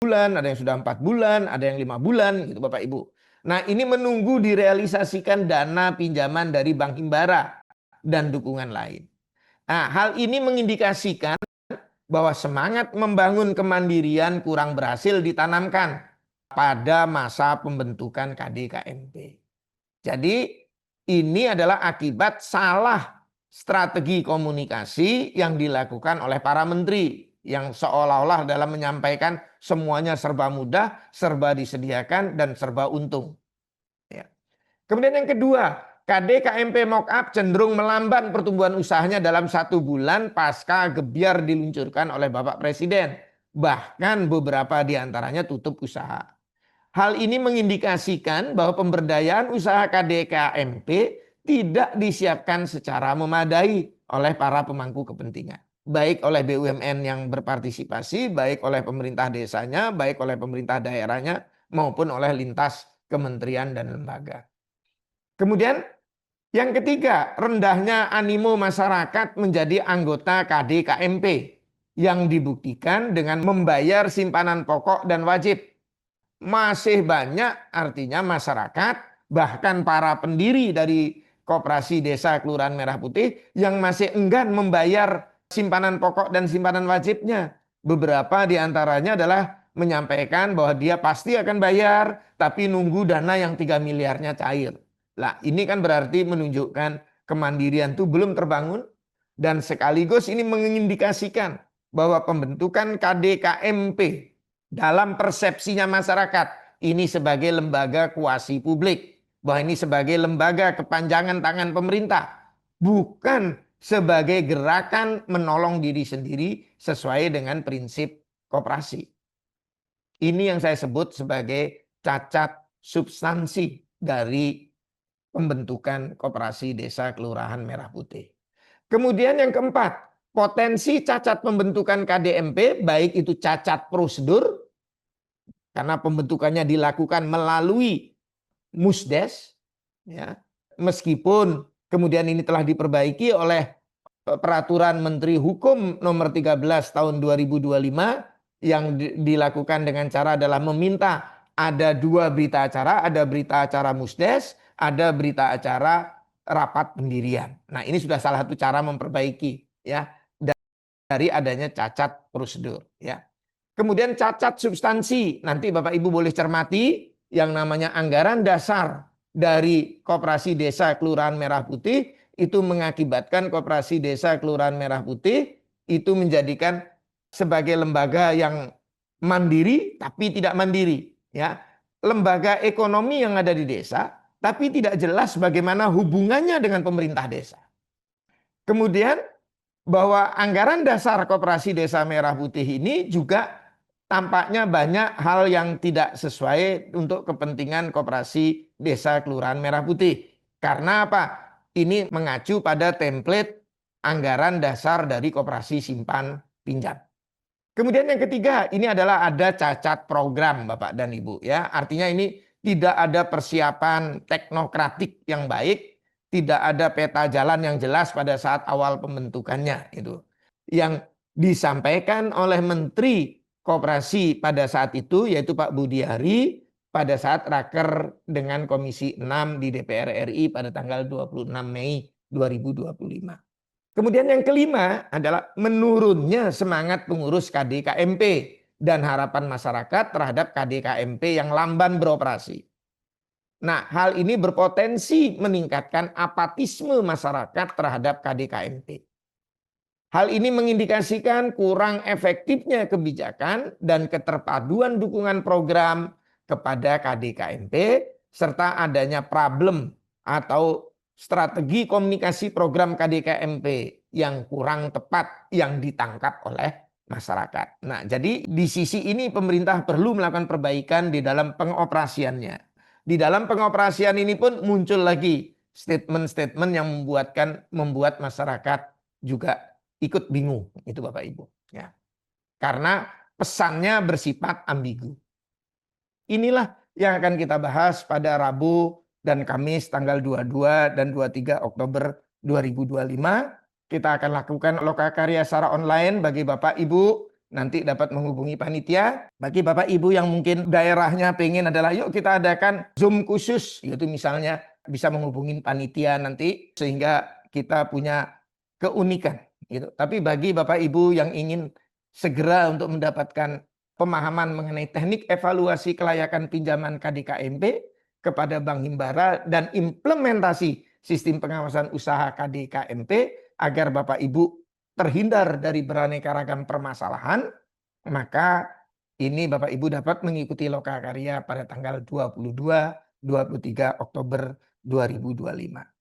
bulan, ada yang sudah 4 bulan, ada yang 5 bulan, gitu Bapak Ibu. Nah, ini menunggu direalisasikan dana pinjaman dari Bank Himbara dan dukungan lain. Nah, hal ini mengindikasikan bahwa semangat membangun kemandirian kurang berhasil ditanamkan pada masa pembentukan KDKMP. Jadi ini adalah akibat salah strategi komunikasi yang dilakukan oleh para menteri yang seolah-olah dalam menyampaikan semuanya serba mudah, serba disediakan, dan serba untung. Ya. Kemudian yang kedua, KDKMP Mock-up cenderung melamban pertumbuhan usahanya dalam 1 bulan pasca gebyar diluncurkan oleh Bapak Presiden. Bahkan beberapa diantaranya tutup usaha. Hal ini mengindikasikan bahwa pemberdayaan usaha KDKMP tidak disiapkan secara memadai oleh para pemangku kepentingan. Baik oleh BUMN yang berpartisipasi, baik oleh pemerintah desanya, baik oleh pemerintah daerahnya, maupun oleh lintas kementerian dan lembaga. Kemudian yang ketiga, rendahnya animo masyarakat menjadi anggota KDKMP yang dibuktikan dengan membayar simpanan pokok dan wajib. Masih banyak artinya masyarakat, bahkan para pendiri dari Koperasi Desa Kelurahan Merah Putih yang masih enggan membayar simpanan pokok dan simpanan wajibnya. Beberapa diantaranya adalah menyampaikan bahwa dia pasti akan bayar, tapi nunggu dana yang 3 miliarnya cair. Lah, ini kan berarti menunjukkan kemandirian itu belum terbangun, dan sekaligus ini mengindikasikan bahwa pembentukan KDKMP dalam persepsinya masyarakat ini sebagai lembaga kuasi publik, bahwa ini sebagai lembaga kepanjangan tangan pemerintah, bukan sebagai gerakan menolong diri sendiri sesuai dengan prinsip koperasi. Ini yang saya sebut sebagai cacat substansi dari pembentukan Koperasi Desa Kelurahan Merah Putih. Kemudian yang keempat, potensi cacat pembentukan KDMP, baik itu cacat prosedur, karena pembentukannya dilakukan melalui Musdes, ya, meskipun kemudian ini telah diperbaiki oleh Peraturan Menteri Hukum nomor 13 tahun 2025 yang dilakukan dengan cara adalah meminta ada 2 berita acara, ada berita acara Musdes, ada berita acara rapat pendirian. Nah, ini sudah salah satu cara memperbaiki, ya, dari adanya cacat prosedur, ya. Kemudian cacat substansi, nanti Bapak Ibu boleh cermati yang namanya anggaran dasar dari Koperasi Desa Kelurahan Merah Putih itu mengakibatkan Koperasi Desa Kelurahan Merah Putih itu menjadikan sebagai lembaga yang mandiri tapi tidak mandiri, ya. Lembaga ekonomi yang ada di desa tapi tidak jelas bagaimana hubungannya dengan pemerintah desa. Kemudian bahwa anggaran dasar Koperasi Desa Merah Putih ini juga tampaknya banyak hal yang tidak sesuai untuk kepentingan Koperasi Desa Kelurahan Merah Putih. Karena apa? Ini mengacu pada template anggaran dasar dari Koperasi Simpan Pinjam. Kemudian yang ketiga, ini adalah ada cacat program Bapak dan Ibu, ya. Artinya ini tidak ada persiapan teknokratik yang baik, tidak ada peta jalan yang jelas pada saat awal pembentukannya itu. Yang disampaikan oleh Menteri Koperasi pada saat itu yaitu Pak Budiari pada saat raker dengan Komisi 6 di DPR RI pada tanggal 26 Mei 2025. Kemudian yang kelima adalah menurunnya semangat pengurus KDKMP dan harapan masyarakat terhadap KDKMP yang lamban beroperasi. Nah, hal ini berpotensi meningkatkan apatisme masyarakat terhadap KDKMP. Hal ini mengindikasikan kurang efektifnya kebijakan dan keterpaduan dukungan program kepada KDKMP serta adanya problem atau strategi komunikasi program KDKMP yang kurang tepat yang ditangkap oleh masyarakat. Nah, jadi di sisi ini pemerintah perlu melakukan perbaikan di dalam pengoperasiannya. Di dalam pengoperasian ini pun muncul lagi statement-statement yang membuat masyarakat juga ikut bingung, itu Bapak Ibu. Ya. Karena pesannya bersifat ambigu. Inilah yang akan kita bahas pada Rabu dan Kamis tanggal 22 dan 23 Oktober 2025. Kita akan lakukan lokakarya secara online bagi Bapak Ibu nanti dapat menghubungi panitia. Bagi Bapak Ibu yang mungkin daerahnya pengen adalah yuk kita adakan Zoom khusus, yaitu misalnya bisa menghubungi panitia nanti sehingga kita punya keunikan gitu. Tapi bagi Bapak Ibu yang ingin segera untuk mendapatkan pemahaman mengenai teknik evaluasi kelayakan pinjaman KDKMP kepada Bank Himbara dan implementasi sistem pengawasan usaha KDKMP agar Bapak Ibu terhindar dari beraneka ragam permasalahan, maka ini Bapak Ibu dapat mengikuti Lokakarya pada tanggal 22-23 Oktober 2025.